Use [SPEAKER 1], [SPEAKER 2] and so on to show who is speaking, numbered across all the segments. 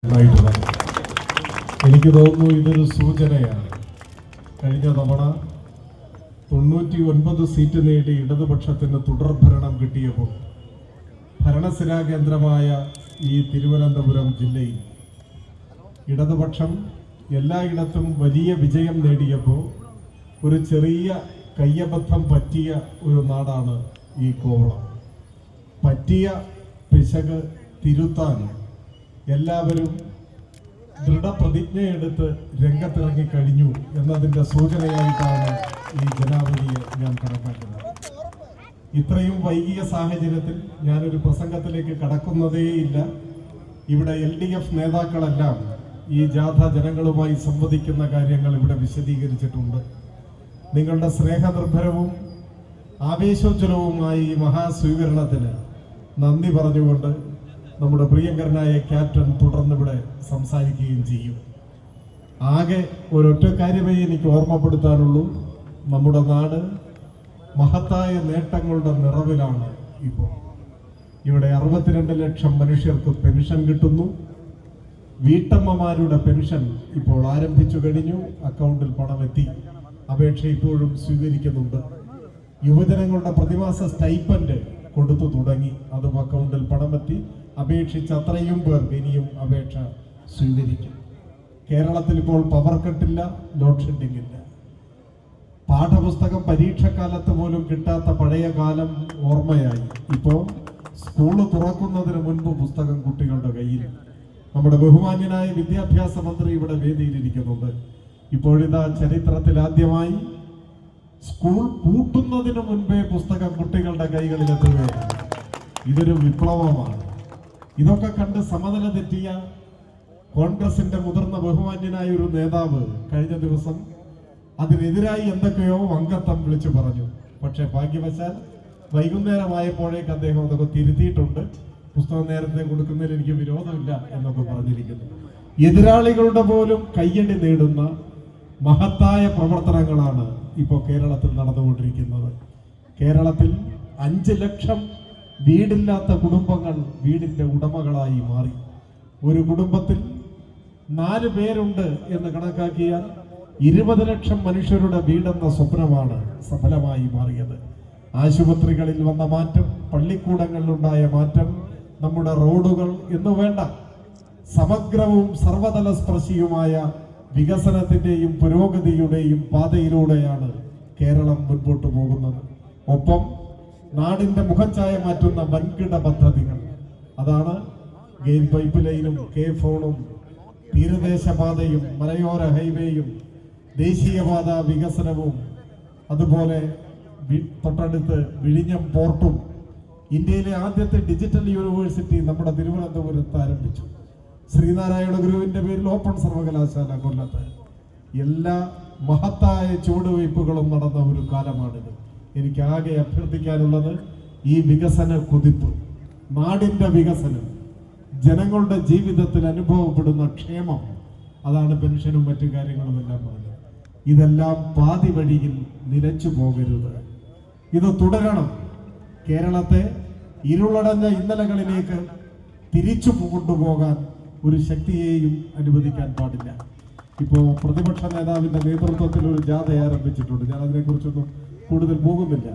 [SPEAKER 1] എനിക്ക് തോന്നുന്നു ഇതൊരു സൂചനയാണ്. കഴിഞ്ഞ തവണ 99 സീറ്റ് നേടി ഇടതുപക്ഷത്തിന് തുടർഭരണം കിട്ടിയപ്പോൾ ഭരണസിരാ കേന്ദ്രമായ ഈ തിരുവനന്തപുരം ജില്ലയിൽ ഇടതുപക്ഷം എല്ലായിടത്തും വലിയ വിജയം നേടിയപ്പോൾ ഒരു ചെറിയ കയ്യബദ്ധം പറ്റിയ ഒരു നാടാണ് ഈ കോവളം. പറ്റിയ പിശക് തിരുത്താൻ എല്ലാവരും ദൃഢപ്രതിജ്ഞയെടുത്ത് രംഗത്തിറങ്ങി കഴിഞ്ഞു എന്നതിൻ്റെ സൂചനയായിട്ടാണ് ഈ ജനാവലിയെ ഞാൻ കണക്കാക്കുന്നത്. ഇത്രയും വൈകിയ സാഹചര്യത്തിൽ ഞാനൊരു പ്രസംഗത്തിലേക്ക് കടക്കുന്നതേയില്ല. ഇവിടെ LDF നേതാക്കളെല്ലാം ഈ ജാഥ ജനങ്ങളുമായി സംവദിക്കുന്ന കാര്യങ്ങൾ ഇവിടെ വിശദീകരിച്ചിട്ടുണ്ട്. നിങ്ങളുടെ സ്നേഹനിർഭരവും ആവേശോജ്വലവുമായ ഈ മഹാസ്വീകരണത്തിന് നന്ദി പറഞ്ഞുകൊണ്ട് നമ്മുടെ പ്രിയങ്കരനായ ക്യാപ്റ്റൻ തുടർന്നിവിടെ സംസാരിക്കുകയും ചെയ്യും. ആകെ ഒരൊറ്റ കാര്യമേ എനിക്ക് ഓർമ്മപ്പെടുത്താനുള്ളൂ. നമ്മുടെ നാട് മഹത്തായ നേട്ടങ്ങളുടെ നിറവിലാണ്. ഇപ്പോൾ ഇവിടെ 62 ലക്ഷം മനുഷ്യർക്ക് പെൻഷൻ കിട്ടുന്നു. വീട്ടമ്മമാരുടെ പെൻഷൻ ഇപ്പോൾ ആരംഭിച്ചു കഴിഞ്ഞു. അക്കൗണ്ടിൽ പണമെത്തി. അപേക്ഷ ഇപ്പോഴും സ്വീകരിക്കുന്നുണ്ട്. യുവജനങ്ങളുടെ പ്രതിമാസ സ്റ്റൈപ്പൻഡ് കൊടുത്തു തുടങ്ങി. അതും അക്കൗണ്ടിൽ പണമെത്തി. അപേക്ഷിച്ച് അത്രയും പേർക്ക് ഇനിയും അപേക്ഷ സ്വീകരിക്കും. കേരളത്തിൽ ഇപ്പോൾ പവർ കട്ടില്ല, ലോഡ് ഷെഡിംഗ് ഇല്ല. പാഠപുസ്തകം പരീക്ഷക്കാലത്ത് പോലും കിട്ടാത്ത പഴയ കാലം ഓർമ്മയായി. ഇപ്പോൾ സ്കൂള് തുറക്കുന്നതിന് മുൻപ് പുസ്തകം കുട്ടികളുടെ കയ്യിൽ. നമ്മുടെ ബഹുമാന്യനായ വിദ്യാഭ്യാസ മന്ത്രി ഇവിടെ വേദിയിലിരിക്കുന്നുണ്ട്. ഇപ്പോഴിതാ ചരിത്രത്തിൽ ആദ്യമായി സ്കൂൾ പൂട്ടുന്നതിന് മുൻപേ പുസ്തകം കുട്ടികളുടെ കൈകളിലെത്തുകയാണ്. ഇതൊരു വിപ്ലവമാണ്. ഇതൊക്കെ കണ്ട് സമനില തെറ്റിയ കോൺഗ്രസിന്റെ മുതിർന്ന ബഹുമാന്യനായ ഒരു നേതാവ് കഴിഞ്ഞ ദിവസം അതിനെതിരായി എന്തൊക്കെയോ അംഗത്വം വിളിച്ചു പറഞ്ഞു. പക്ഷെ ഭാഗ്യവശാൽ വൈകുന്നേരമായപ്പോഴേക്ക് അദ്ദേഹം അതൊക്കെ തിരുത്തിയിട്ടുണ്ട്. പുസ്തകം നേരത്തെ കൊടുക്കുന്നതിൽ എനിക്ക് വിരോധമില്ല എന്നൊക്കെ പറഞ്ഞിരിക്കുന്നു. എതിരാളികളുടെ പോലും കയ്യടി നേടുന്ന മഹത്തായ പ്രവർത്തനങ്ങളാണ് ഇപ്പോൾ കേരളത്തിൽ നടന്നുകൊണ്ടിരിക്കുന്നത്. കേരളത്തിൽ 5 ലക്ഷം വീടില്ലാത്ത കുടുംബങ്ങൾ വീടിന്റെ ഉടമകളായി മാറി. ഒരു കുടുംബത്തിൽ 4 പേരുണ്ട് എന്ന് കണക്കാക്കിയാൽ 20 ലക്ഷം മനുഷ്യരുടെ വീടെന്ന സ്വപ്നമാണ് സഫലമായി മാറിയത്. ആശുപത്രികളിൽ വന്ന മാറ്റം, പള്ളിക്കൂടങ്ങളിലുണ്ടായ മാറ്റം, നമ്മുടെ റോഡുകൾ എന്ന് വേണ്ട സമഗ്രവും സർവതല സ്പർശിയുമായ വികസനത്തിന്റെയും പുരോഗതിയുടെയും പാതയിലൂടെയാണ് കേരളം മുൻപോട്ട് പോകുന്നത്. ഒപ്പം നാടിന്റെ മുഖച്ഛായ മാറ്റുന്ന വൻകിട പദ്ധതികൾ, അതാണ് ഗെയിൻ പൈപ്പ് ലൈനും K-ഫോണും തീരദേശപാതയും മലയോര ഹൈവേയും ദേശീയപാത വികസനവും, അതുപോലെ തൊട്ടടുത്ത് വിഴിഞ്ഞം പോർട്ടും, ഇന്ത്യയിലെ ആദ്യത്തെ ഡിജിറ്റൽ യൂണിവേഴ്സിറ്റി നമ്മുടെ തിരുവനന്തപുരത്ത് ആരംഭിച്ചു. ശ്രീനാരായണ ഗുരുവിന്റെ പേരിൽ ഓപ്പൺ സർവകലാശാല കൊല്ലത്ത്. എല്ലാ മഹത്തായ ചുവടുവയ്പ്പുകളും നടന്ന ഒരു കാലമാണിത്. എനിക്ക് ആകെ അഭ്യർത്ഥിക്കാനുള്ളത് ഈ വികസന കുതിപ്പ്, നാടിന്റെ വികസനം, ജനങ്ങളുടെ ജീവിതത്തിൽ അനുഭവപ്പെടുന്ന ക്ഷേമം, അതാണ് പെൻഷനും മറ്റു കാര്യങ്ങളും എല്ലാം പറഞ്ഞത്. ഇതെല്ലാം പാതി വഴിയിൽ നിലച്ചു പോകരുത്. ഇത് തുടരണം. കേരളത്തെ ഇരുളടഞ്ഞ ഇന്നലകളിലേക്ക് തിരിച്ചു കൊണ്ടുപോകാൻ ഒരു ശക്തിയെയും അനുവദിക്കാൻ പാടില്ല. ഇപ്പോൾ പ്രതിപക്ഷ നേതാവിന്റെ നേതൃത്വത്തിൽ ഒരു ജാഥ ആരംഭിച്ചിട്ടുണ്ട്. ഞാൻ അതിനെക്കുറിച്ചൊന്നും കൂടുതൽ പോകുന്നില്ല.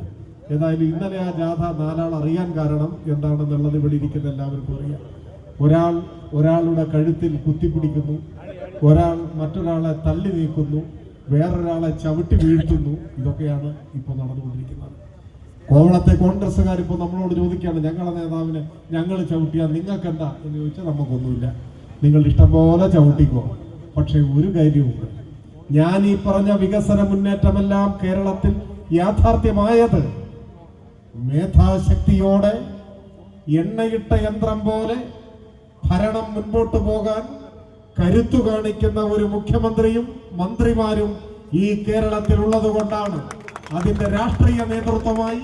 [SPEAKER 1] ഏതായാലും ഇന്നലെ ആ ജാഥ 4 ആൾ അറിയാൻ കാരണം എന്താണെന്നുള്ളത് ഇവിടെ ഇരിക്കുന്ന എല്ലാവർക്കും അറിയാം. ഒരാളുടെ കഴുത്തിൽ കുത്തിപ്പിടിക്കുന്നു, ഒരാൾ മറ്റൊരാളെ തള്ളി നീക്കുന്നു, വേറൊരാളെ ചവിട്ടി വീഴ്ത്തുന്നു. ഇതൊക്കെയാണ് ഇപ്പോൾ നടന്നുകൊണ്ടിരിക്കുന്നത്. കോവളത്തെ കോൺഗ്രസ്സുകാർ ഇപ്പോൾ നമ്മളോട് ചോദിക്കുകയാണ്, ഞങ്ങളുടെ നേതാവിനെ ഞങ്ങൾ ചവിട്ടിയാൽ നിങ്ങൾക്ക് എന്താ എന്ന് ചോദിച്ചാൽ നമുക്കൊന്നുമില്ല, നിങ്ങൾ ഇഷ്ടംപോലെ ചവിട്ടിക്കോ. പക്ഷെ ഒരു കാര്യമുണ്ട്, ഞാൻ ഈ പറഞ്ഞ വികസന മുന്നേറ്റമെല്ലാം കേരളത്തിൽ യാഥാർത്ഥ്യമായത് മേധാശക്തിയോടെ എണ്ണയിട്ട യന്ത്രം പോലെ ഭരണം മുൻപോട്ട് പോകാൻ കരുത്തു കാണിക്കുന്ന ഒരു മുഖ്യമന്ത്രിയും മന്ത്രിമാരും ഈ കേരളത്തിൽ ഉള്ളത് കൊണ്ടാണ്. അതിന്റെ രാഷ്ട്രീയ നേതൃത്വമായി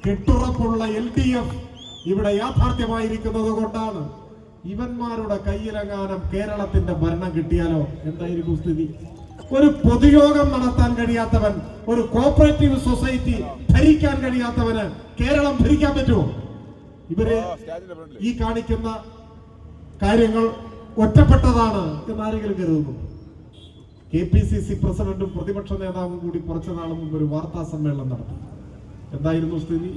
[SPEAKER 1] കെട്ടുറപ്പുള്ള LDF ഇവിടെ യാഥാർത്ഥ്യമായിരിക്കുന്നത് കൊണ്ടാണ്. ഇവന്മാരുടെ കയ്യിലെങ്ങാനും കേരളത്തിന്റെ ഭരണം കിട്ടിയാലോ എന്തായിരിക്കും സ്ഥിതി? ഒരു പൊതുയോഗം നടത്താൻ കഴിയാത്തവൻ, ഒരു കോപ്പറേറ്റീവ് സൊസൈറ്റി ഭരിക്കാൻ കഴിയാത്തവന് കേരളം ഭരിക്കാൻ പറ്റുമോ? ഇവര് ഈ കാണിക്കുന്ന കാര്യങ്ങൾ ഒറ്റപ്പെട്ടതാണ് എന്നാരെങ്കിലും കരുതുന്നു? KPCC പ്രസിഡന്റും പ്രതിപക്ഷ നേതാവും കൂടി കുറച്ചു നാൾ മുമ്പ് ഒരു വാർത്താ സമ്മേളനം നടത്തി. എന്തായിരുന്നു സ്ഥിതി?